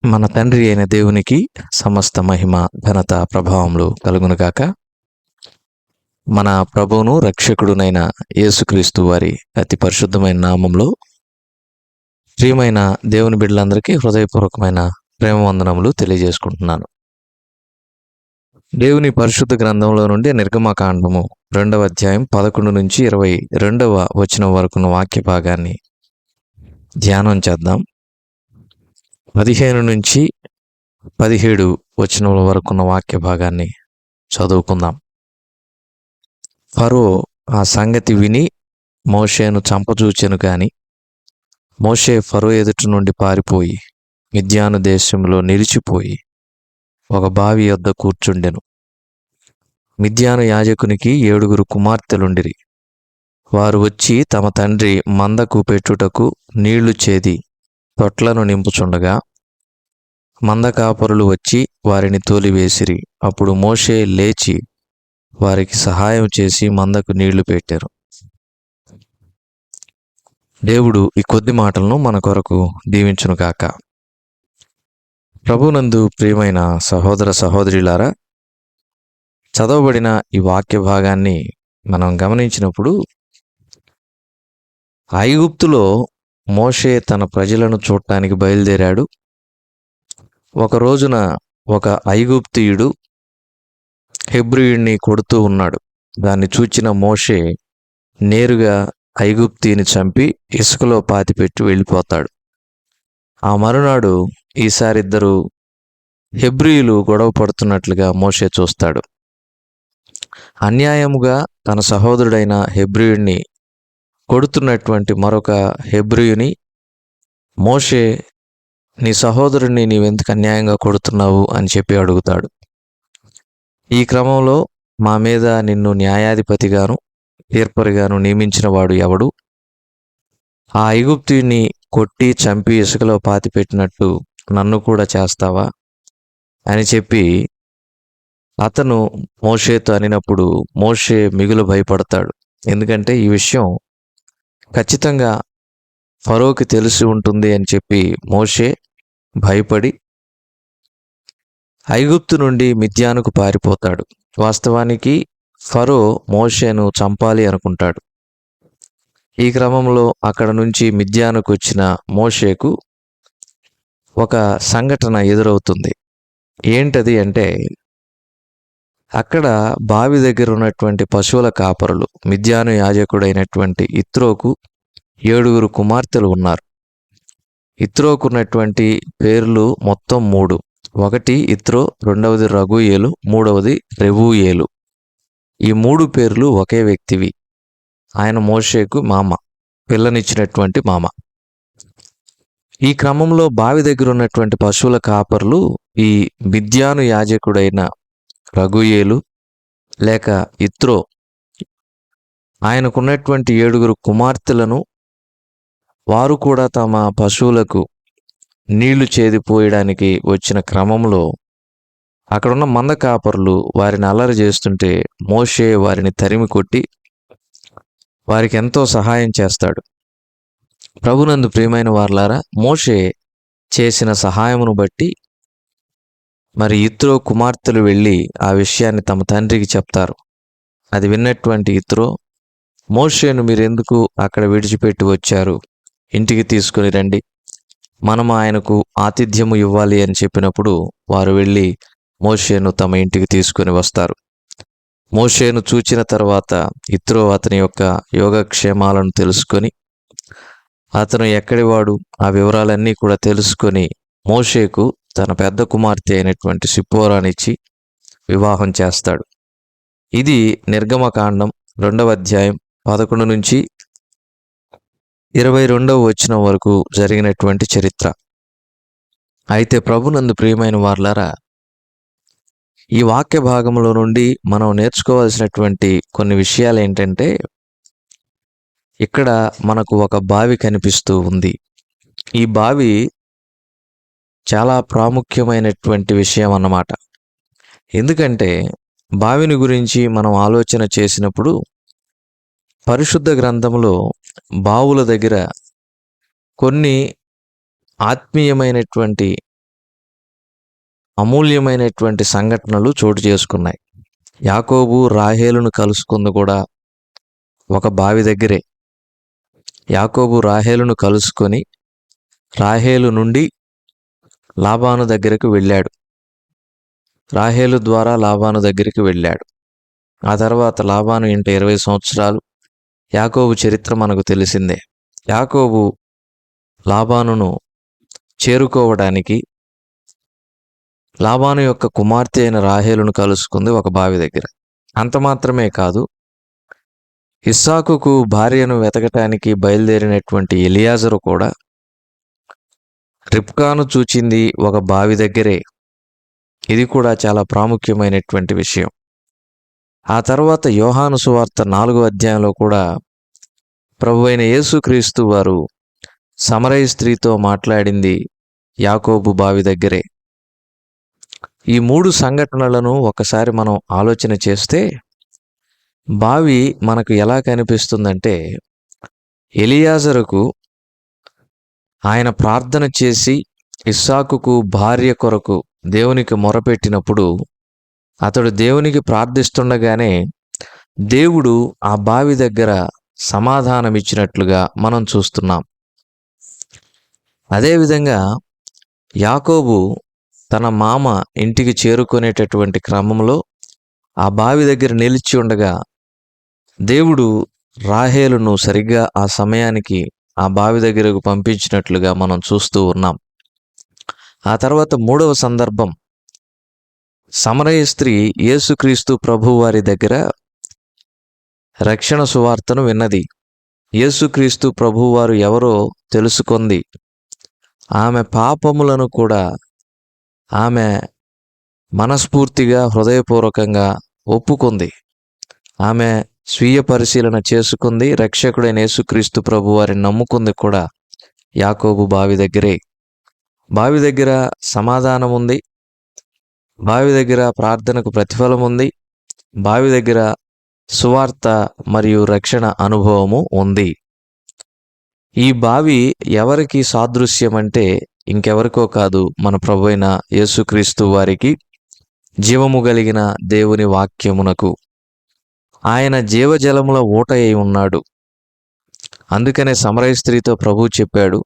మన తండ్రి అయిన దేవునికి సమస్త మహిమ ఘనత ప్రభావములు కలుగునుగాక. మన ప్రభువును రక్షకుడునైన యేసుక్రీస్తు వారి అతి పరిశుద్ధమైన నామంలో ప్రియమైన దేవుని బిడ్డలందరికీ హృదయపూర్వకమైన ప్రేమ వందనములు తెలియజేసుకుంటున్నాను. దేవుని పరిశుద్ధ గ్రంథంలో నుండి నిర్గమకాండము 2వ అధ్యాయం 11 నుంచి 22వ వచనం వరకున్న వాక్య భాగాన్ని ధ్యానం చేద్దాం. 15 నుంచి 17 వచనముల వరకున్న వాక్య భాగాన్ని చదువుకుందాం. ఫరో ఆ సంగతి విని మోషేను చంపజూచెను గాని మోషే ఫరో ఎదుట నుండి పారిపోయి మిద్యాను దేశంలో నిలిచిపోయి ఒక బావి యొద్ద కూర్చుండెను. మిద్యాను యాజకునికి 7 కుమార్తెలుండిరి. వారు వచ్చి తమ తండ్రి మందకు పెట్టుటకు నీళ్లు చేది తొట్లను నింపుచుండగా మంద కాపరులు వచ్చి వారిని తోలివేసిరి. అప్పుడు మోషే లేచి వారికి సహాయం చేసి మందకు నీళ్లు పెట్టారు. దేవుడు ఈ కొద్ది మాటలను మన కొరకు దీవించునుగాక. ప్రభునందు ప్రియమైన సహోదర సహోదరులారా, చదవబడిన ఈ వాక్య భాగాన్ని మనం గమనించినప్పుడు ఐగుప్తులో మోషే తన ప్రజలను చూడటానికి బయలుదేరాడు. ఒక రోజున ఒక ఐగుప్తీయుడు హెబ్రీయుడిని కొడుతూ ఉన్నాడు. దాన్ని చూచిన మోషే నేరుగా ఐగుప్తీని చంపి ఇసుకలో పాతిపెట్టి వెళ్ళిపోతాడు. ఆ మరునాడు ఈసారి ఇద్దరు హెబ్రీయులు గొడవ పడుతున్నట్లుగా మోషే చూస్తాడు. అన్యాయముగా తన సహోదరుడైన హెబ్రీయుడిని కొడుతున్నటువంటి మరొక హెబ్రీయుని మోషే, నీ సహోదరుడిని నీవెందుకు అన్యాయంగా కొడుతున్నావు అని చెప్పి అడుగుతాడు. ఈ క్రమంలో మా మీద నిన్ను న్యాయాధిపతిగాను తీర్పరిగాను నియమించిన వాడు ఎవడు? ఆ ఐగుప్తుని కొట్టి చంపి ఇసుకలో పాతిపెట్టినట్టు నన్ను కూడా చేస్తావా అని చెప్పి అతను మోషేతో అనినప్పుడు మోషే మిగులు భయపడతాడు. ఎందుకంటే ఈ విషయం ఖచ్చితంగా ఫరోకి తెలిసి ఉంటుంది అని చెప్పి మోషే భయపడి ఐగుప్తు నుండి మిద్యానుకు పారిపోతాడు. వాస్తవానికి ఫరో మోషేను చంపాలి అనుకుంటాడు. ఈ క్రమంలో అక్కడ నుంచి మిద్యానుకు వచ్చిన మోషేకు ఒక సంఘటన ఎదురవుతుంది. ఏంటది అంటే, అక్కడ బావి దగ్గర ఉన్నటువంటి పశువుల కాపరులు మిద్యాను యాజకుడైనటువంటి ఇత్రోకు 7 కుమార్తెలు ఉన్నారు. ఇత్రోకు ఉన్నటువంటి పేర్లు మొత్తం 3. ఒకటి ఇత్రో, రెండవది రగుయేలు, మూడవది రెవూయేలు. ఈ 3 పేర్లు ఒకే వ్యక్తివి. ఆయన మోషేకు మామ, పిల్లనిచ్చినటువంటి మామ. ఈ క్రమంలో బావి దగ్గర ఉన్నటువంటి పశువుల కాపర్లు ఈ మిద్యాను యాజకుడైన రగుయేలు లేక ఇత్రో ఆయనకున్నటువంటి 7 కుమార్తెలను వారు కూడా తమ పశువులకు నీళ్లు చేదిపోయడానికి వచ్చిన క్రమంలో అక్కడున్న మంద కాపరులు వారిని అల్లరి చేస్తుంటే మోషే వారిని తరిమి కొట్టి వారికి ఎంతో సహాయం చేస్తాడు. ప్రభునందు ప్రియమైన వారలారా, మోషే చేసిన సహాయమును బట్టి మరి ఇత్రో కుమార్తెలు వెళ్ళి ఆ విషయాన్ని తమ తండ్రికి చెప్తారు. అది విన్నటువంటి ఇత్రో, మోషేను మీరెందుకు అక్కడ విడిచిపెట్టి వచ్చారు? ఇంటికి తీసుకుని రండి, మనం ఆయనకు ఆతిథ్యము ఇవ్వాలి అని చెప్పినప్పుడు వారు వెళ్ళి మోషేను తమ ఇంటికి తీసుకొని వస్తారు. మోషేను చూచిన తర్వాత ఇత్రో అతని యొక్క యోగక్షేమాలను తెలుసుకొని, అతను ఎక్కడివాడు ఆ వివరాలన్నీ కూడా తెలుసుకొని మోషేకు తన పెద్ద కుమార్తె అయినటువంటి సిప్పోరానిచ్చి వివాహం చేస్తాడు. ఇది నిర్గమకాండం 2వ అధ్యాయం 11 నుంచి 22వ వచనం వరకు జరిగినటువంటి చరిత్ర. అయితే ప్రభునందు ప్రియమైన వారలారా, ఈ వాక్య భాగంలో నుండి మనం నేర్చుకోవాల్సినటువంటి కొన్ని విషయాలు ఏంటంటే, ఇక్కడ మనకు ఒక బావి కనిపిస్తూ ఉంది. ఈ బావి చాలా ప్రాముఖ్యమైనటువంటి విషయం అన్నమాట. ఎందుకంటే బావిని గురించి మనం ఆలోచన చేసినప్పుడు పరిశుద్ధ గ్రంథంలో బావుల దగ్గర కొన్ని ఆత్మీయమైనటువంటి అమూల్యమైనటువంటి సంఘటనలు చోటు చేసుకున్నాయి. యాకోబు రాహేలును కలుసుకుంది కూడా ఒక బావి దగ్గరే. యాకోబు రాహేలును కలుసుకొని రాహేలు నుండి లాబాను దగ్గరకు వెళ్ళాడు. రాహేలు ద్వారా లాబాను దగ్గరికి వెళ్ళాడు. ఆ తర్వాత లాబాను ఇంట 20 సంవత్సరాలు. యాకోబు చరిత్ర మనకు తెలిసిందే. యాకోబు లాబానును చేరుకోవడానికి లాబాను యొక్క కుమార్తె అయిన రాహేలును కలుసుకుంది ఒక బావి దగ్గర. అంత మాత్రమే కాదు, ఇస్సాకుకు భార్యను వెతకటానికి బయలుదేరినటువంటి ఎలియాజరు కూడా రిబ్కాను చూచింది ఒక బావి దగ్గరే. ఇది కూడా చాలా ప్రాముఖ్యమైనటువంటి విషయం. ఆ తర్వాత యోహాను సువార్త 4వ అధ్యాయంలో కూడా ప్రభువైన యేసుక్రీస్తు వారు సమరయ స్త్రీతో మాట్లాడింది యాకోబు బావి దగ్గరే. ఈ 3 సంఘటనలను ఒకసారి మనం ఆలోచన చేస్తే బావి మనకు ఎలా కనిపిస్తుందంటే, ఎలియాజరుకు ఆయన ప్రార్థన చేసి ఇస్సాకుకు భార్య కొరకు దేవునికి మొరపెట్టినప్పుడు అతడు దేవునికి ప్రార్థిస్తుండగానే దేవుడు ఆ బావి దగ్గర సమాధానమిచ్చినట్లుగా మనం చూస్తున్నాం. అదేవిధంగా యాకోబు తన మామ ఇంటికి చేరుకునేటటువంటి క్రమంలో ఆ బావి దగ్గర నిలిచి ఉండగా దేవుడు రాహేలును సరిగ్గా ఆ సమయానికి ఆ బావి దగ్గరకు పంపించినట్లుగా మనం చూస్తూ ఉన్నాం. ఆ తర్వాత 3వ సందర్భం, సమరయ స్త్రీ యేసుక్రీస్తు ప్రభువారి దగ్గర రక్షణ సువార్తను విన్నది. యేసుక్రీస్తు ప్రభువారు ఎవరో తెలుసుకుంది. ఆమె పాపములను కూడా ఆమె మనస్ఫూర్తిగా హృదయపూర్వకంగా ఒప్పుకుంది. ఆమె స్వీయ పరిశీలన చేసుకుంది. రక్షకుడైన యేసుక్రీస్తు ప్రభువారిని నమ్ముకుంది కూడా యాకోబు బావి దగ్గరే. బావి దగ్గర సమాధానం ఉంది. బావి దగ్గర ప్రార్థనకు ప్రతిఫలం ఉంది. బావి దగ్గర సువార్త మరియు రక్షణ అనుభవము ఉంది. ఈ బావి ఎవరికి సాదృశ్యం అంటే ఇంకెవరికో కాదు, మన ప్రభువైన యేసుక్రీస్తు వారికి, జీవము కలిగిన దేవుని వాక్యమునకు. ఆయన జీవజలముల ఊట అయి ఉన్నాడు. అందుకనే సమరయ స్త్రీతో ప్రభువు చెప్పాడు,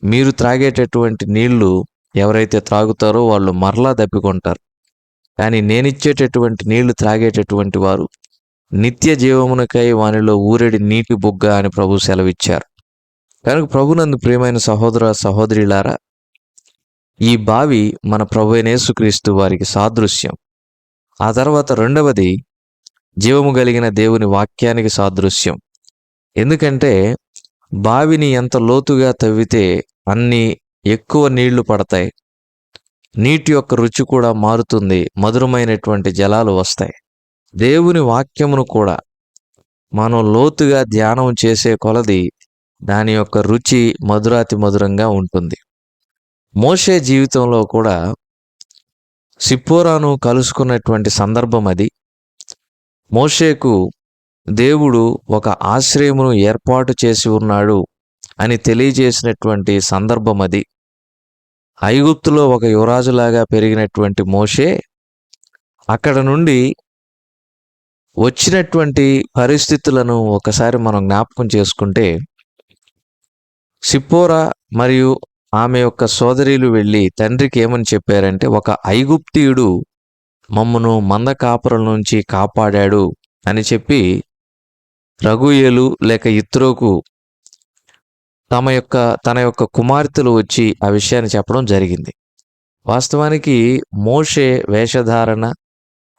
మీరు త్రాగేటటువంటి నీళ్లు ఎవరైతే త్రాగుతారో వాళ్ళు మరలా దప్పికొంటారు, కానీ నేనిచ్చేటటువంటి నీళ్లు త్రాగేటటువంటి వారు నిత్య జీవమునకై వానిలో ఊరెడి నీటి బుగ్గ అని ప్రభు సెలవిచ్చారు. కనుక ప్రభునందు ప్రియమైన సహోదర సహోదరులారా, ఈ బావి మన ప్రభువైన యేసుక్రీస్తు వారికి సాదృశ్యం. ఆ తర్వాత రెండవది జీవము కలిగిన దేవుని వాక్యానికి సాదృశ్యం. ఎందుకంటే బావిని ఎంత లోతుగా తవ్వితే అన్ని ఎక్కువ నీళ్లు పడతాయి. నీటి యొక్క రుచి కూడా మారుతుంది. మధురమైనటువంటి జలాలు వస్తాయి. దేవుని వాక్యమును కూడా మనం లోతుగా ధ్యానం చేసే కొలది దాని యొక్క రుచి మధురాతి మధురంగా ఉంటుంది. మోషే జీవితంలో కూడా సిప్పోరాను కలుసుకున్నటువంటి సందర్భం అది. మోషేకు దేవుడు ఒక ఆశ్రయమును ఏర్పాటు చేసి ఉన్నాడు అని తెలియజేసినటువంటి సందర్భం అది. ఐగుప్తులో ఒక యువరాజులాగా పెరిగినటువంటి మోషే అక్కడ నుండి వచ్చినటువంటి పరిస్థితులను ఒకసారి మనం జ్ఞాపకం చేసుకుంటే, సిప్పోరా మరియు ఆమె యొక్క సోదరీలు వెళ్ళి తండ్రికి ఏమని చెప్పారంటే, ఒక ఐగుప్తీయుడు మమ్మను మంద కాపరుల నుంచి కాపాడాడు అని చెప్పి రగుయేలు లేక ఇత్రోకు తన యొక్క కుమార్తెలు వచ్చి ఆ విషయాన్ని చెప్పడం జరిగింది. వాస్తవానికి మోషే వేషధారణ,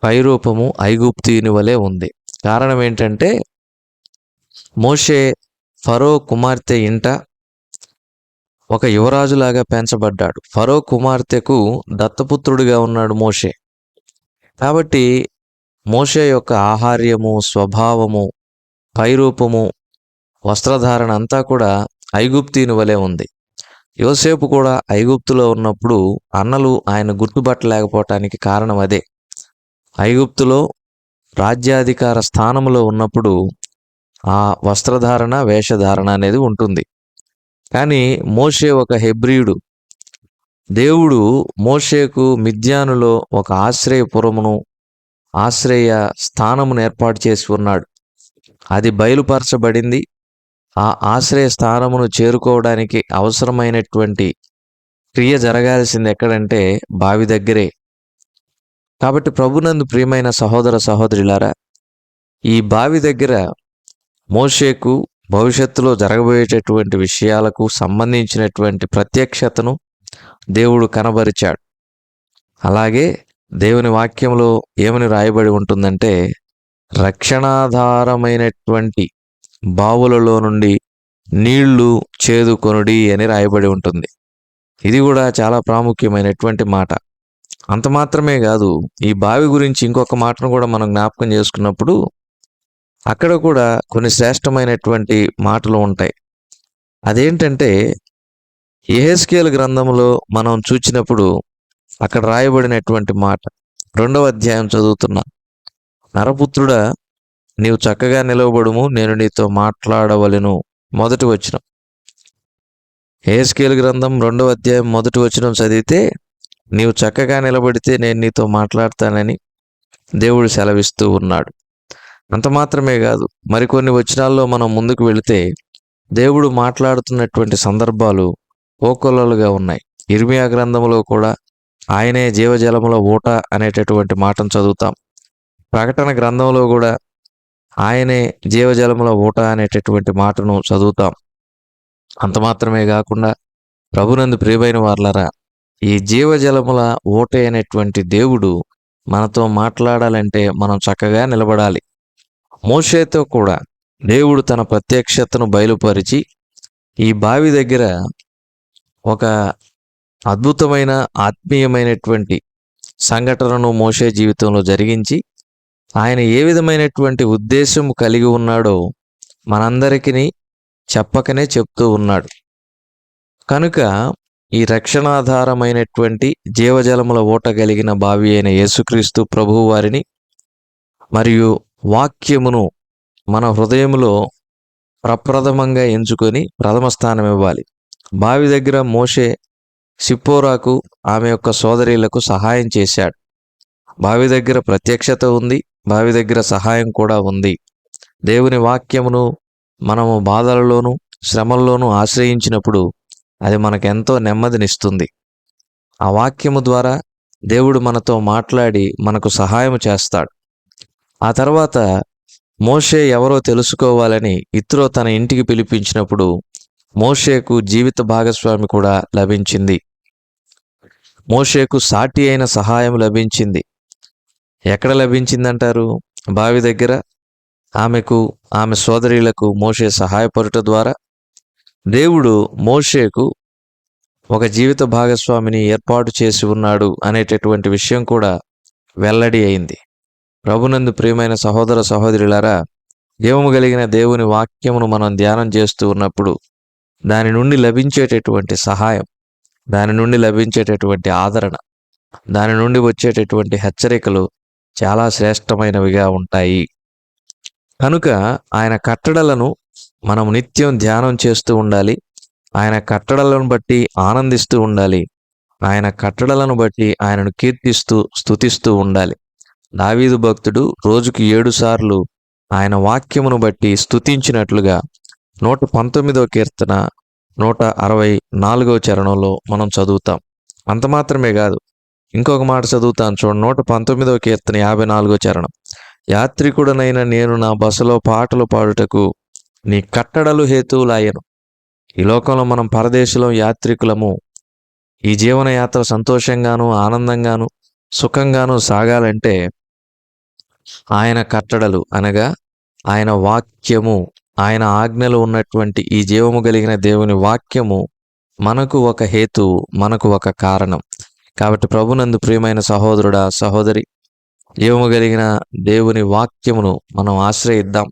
పైరూపము ఐగుప్తీయుని వలె ఉంది. కారణం ఏంటంటే, మోషే ఫరో కుమార్తె ఇంట ఒక యువరాజులాగా పెంచబడ్డాడు. ఫరో కుమార్తెకు దత్తపుత్రుడిగా ఉన్నాడు మోషే. కాబట్టి మోషే యొక్క ఆహార్యము, స్వభావము, పైరూపము, వస్త్రధారణ అంతా కూడా ఐగుప్తీయుని వలె ఉంది. యోసేపు కూడా ఐగుప్తులో ఉన్నప్పుడు అన్నలు ఆయన గుర్తుపట్టలేకపోవటానికి కారణం అదే. ఐగుప్తులో రాజ్యాధికార స్థానంలో ఉన్నప్పుడు ఆ వస్త్రధారణ, వేషధారణ అనేది ఉంటుంది. కానీ మోషే ఒక హెబ్రీయుడు. దేవుడు మోషేకు మిద్యానులో ఒక ఆశ్రయపురమును, ఆశ్రయ స్థానమును ఏర్పాటు చేసి ఉన్నాడు. అది బయలుపరచబడింది. ఆ ఆశ్రయ స్థానమును చేరుకోవడానికి అవసరమైనటువంటి క్రియ జరగాల్సింది ఎక్కడంటే బావి దగ్గరే. కాబట్టి ప్రభునందు ప్రియమైన సహోదర సహోదరులారా, ఈ బావి దగ్గర మోషేకు భవిష్యత్తులో జరగబోయేటటువంటి విషయాలకు సంబంధించినటువంటి ప్రత్యక్షతను దేవుడు కనబరిచాడు. అలాగే దేవుని వాక్యంలో ఏమని రాయబడి ఉంటుందంటే, రక్షణాధారమైనటువంటి బావులలో నుండి నీళ్లు చేదుకొనుడి అని రాయబడి ఉంటుంది. ఇది కూడా చాలా ప్రాముఖ్యమైనటువంటి మాట. అంత మాత్రమే కాదు, ఈ బావి గురించి ఇంకొక మాటను కూడా మనం జ్ఞాపకం చేసుకున్నప్పుడు అక్కడ కూడా కొన్ని శ్రేష్టమైనటువంటి మాటలు ఉంటాయి. అదేంటంటే, యెహెజ్కేలు గ్రంథంలో మనం చూచినప్పుడు అక్కడ రాయబడినటువంటి మాట 2వ అధ్యాయం చదువుతున్నా. నరపుత్రుడా, నీవు చక్కగా నిలవబడుము, నేను నీతో మాట్లాడవలెను. మొదటి వచనం. యెహెజ్కేలు గ్రంథం 2వ అధ్యాయం మొదటి వచనం చదివితే, నీవు చక్కగా నిలబడితే నేను నీతో మాట్లాడతానని దేవుడు సెలవిస్తూ ఉన్నాడు. అంత మాత్రమే కాదు, మరికొన్ని వచనాల్లో మనం ముందుకు వెళితే దేవుడు మాట్లాడుతున్నటువంటి సందర్భాలు కోకొల్లలుగా ఉన్నాయి. ఇర్మియా గ్రంథంలో కూడా ఆయనే జీవజలముల ఊట అనేటటువంటి మాటను చదువుతాం. ప్రకటన గ్రంథంలో కూడా ఆయనే జీవజలముల ఊట అనేటటువంటి మాటను చదువుతాం. అంత మాత్రమే కాకుండా ప్రభునందు ప్రియమైన వారలారా, ఈ జీవజలముల ఊట అనేటువంటి దేవుడు మనతో మాట్లాడాలంటే మనం చక్కగా నిలబడాలి. మోషేతో కూడా దేవుడు తన ప్రత్యక్షతను బయలుపరిచి ఈ బావి దగ్గర ఒక అద్భుతమైన ఆత్మీయమైనటువంటి సంఘటనను మోషే జీవితంలో జరిగించి, ఆయన ఏ విధమైనటువంటి ఉద్దేశం కలిగి ఉన్నాడో మనందరికీ చెప్పకనే చెప్తూ ఉన్నాడు. కనుక ఈ రక్షణాధారమైనటువంటి జీవజలముల ఊట కలిగిన బావి అయిన యేసుక్రీస్తు ప్రభువు వారిని మరియు వాక్యమును మన హృదయములో ప్రప్రథమంగా ఎంచుకొని ప్రథమ స్థానం ఇవ్వాలి. బావి దగ్గర మోషే సిప్పోరాకు, ఆమె యొక్క సోదరీలకు సహాయం చేశాడు. బావి దగ్గర ప్రత్యక్షత ఉంది, బావి దగ్గర సహాయం కూడా ఉంది. దేవుని వాక్యమును మనము బాధలలోనూ శ్రమల్లోనూ ఆశ్రయించినప్పుడు అది మనకెంతో నెమ్మదినిస్తుంది. ఆ వాక్యము ద్వారా దేవుడు మనతో మాట్లాడి మనకు సహాయం చేస్తాడు. ఆ తర్వాత మోషే ఎవరో తెలుసుకోవాలని ఇత్రో తన ఇంటికి పిలిపించినప్పుడు మోషేకు జీవిత భాగస్వామి కూడా లభించింది. మోషేకు సాటి అయిన సహాయం లభించింది. ఎక్కడ లభించిందంటారు? బావి దగ్గర. ఆమె సోదరీలకు మోషే సహాయపడుట ద్వారా దేవుడు మోషేకు ఒక జీవిత భాగస్వామిని ఏర్పాటు చేసి ఉన్నాడు అనేటటువంటి విషయం కూడా వెల్లడి అయింది. ప్రభునందు ప్రియమైన సహోదర సహోదరులారా, జీవము కలిగిన దేవుని వాక్యమును మనం ధ్యానం చేస్తూ ఉన్నప్పుడు దాని నుండి లభించేటటువంటి సహాయం, దాని నుండి లభించేటటువంటి ఆదరణ, దాని నుండి వచ్చేటటువంటి హెచ్చరికలు చాలా శ్రేష్టమైనవిగా ఉంటాయి. కనుక ఆయన కట్టడలను మనం నిత్యం ధ్యానం చేస్తూ ఉండాలి. ఆయన కట్టడలను బట్టి ఆనందిస్తూ ఉండాలి. ఆయన కట్టడలను బట్టి ఆయనను కీర్తిస్తూ స్తుతిస్తూ ఉండాలి. దావీదు భక్తుడు రోజుకు 7 సార్లు ఆయన వాక్యమును బట్టి స్తుతించినట్లుగా 119వ కీర్తన 164వ చరణంలో మనం చదువుతాం. అంత మాత్రమే కాదు, ఇంకొక మాట చదువుతాను చూడండి. 119వ కీర్తన 54వ చరణం. యాత్రికుడనైన నేను నా బసలో పాటలు పాడుటకు నీ కట్టడలు హేతువులాయను. ఈ లోకంలో మనం పరదేశంలో యాత్రికులము. ఈ జీవనయాత్ర సంతోషంగాను ఆనందంగాను సుఖంగాను సాగాలంటే ఆయన కట్టడలు అనగా ఆయన వాక్యము, ఆయన ఆజ్ఞలు ఉన్నటువంటి ఈ జీవము కలిగిన దేవుని వాక్యము మనకు ఒక హేతువు, మనకు ఒక కారణం. కాబట్టి ప్రభునందు ప్రియమైన సహోదరుడా సహోదరి, జీవము కలిగిన దేవుని వాక్యమును మనం ఆశ్రయిద్దాం.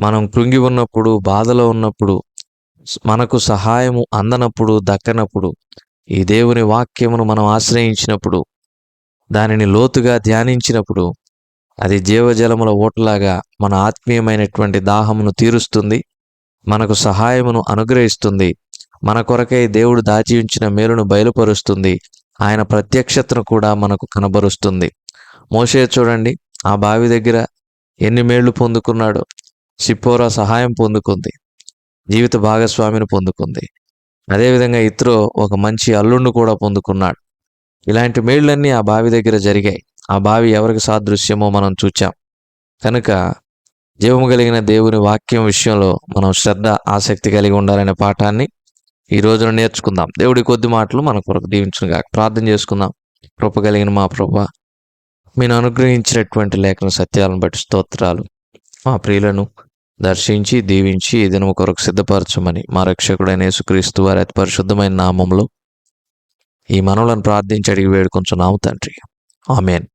మనం కృంగి ఉన్నప్పుడు, బాధలో ఉన్నప్పుడు, మనకు సహాయము అందనప్పుడు, దక్కనప్పుడు ఈ దేవుని వాక్యమును మనం ఆశ్రయించినప్పుడు, దానిని లోతుగా ధ్యానించినప్పుడు అది జీవజలముల ఊటలాగా మన ఆత్మీయమైనటువంటి దాహమును తీరుస్తుంది. మనకు సహాయమును అనుగ్రహిస్తుంది. మన కొరకై దేవుడు దాచి ఉంచిన మేలును బయలుపరుస్తుంది. ఆయన ప్రత్యక్షతను కూడా మనకు కనబరుస్తుంది. మోషే చూడండి, ఆ బావి దగ్గర ఎన్ని మేళ్లు పొందుకున్నాడో. సిప్పోరా సహాయం పొందుకుంది, జీవిత భాగస్వామిని పొందుకుంది. అదేవిధంగా ఇత్రో ఒక మంచి అల్లుణ్ణి కూడా పొందుకున్నాడు. ఇలాంటి మేళ్ళన్నీ ఆ బావి దగ్గర జరిగాయి. ఆ బావి ఎవరికి సాదృశ్యమో మనం చూచాం. కనుక జీవము కలిగిన దేవుని వాక్యం విషయంలో మనం శ్రద్ధ, ఆసక్తి కలిగి ఉండాలనే పాఠాన్ని ఈ రోజున నేర్చుకుందాం. దేవుడి కొద్ది మాటలు మన కొరకు దీవించునుగా. ప్రార్థన చేసుకుందాం. కృప కలిగిన మా ప్రభువా, మీరు అనుగ్రహించినటువంటి లేఖన సత్యాలను బట్టి స్తోత్రాలు. మా ప్రియులను దర్శించి దీవించి ఈ దినము కొరకు సిద్ధపరచమని మా రక్షకుడైన యేసుక్రీస్తు వారి అతి పరిశుద్ధమైన నామములో ఈ మనవులను ప్రార్థించి అడిగి వేడుకొంచున్నాము తండ్రి. ఆమేన్.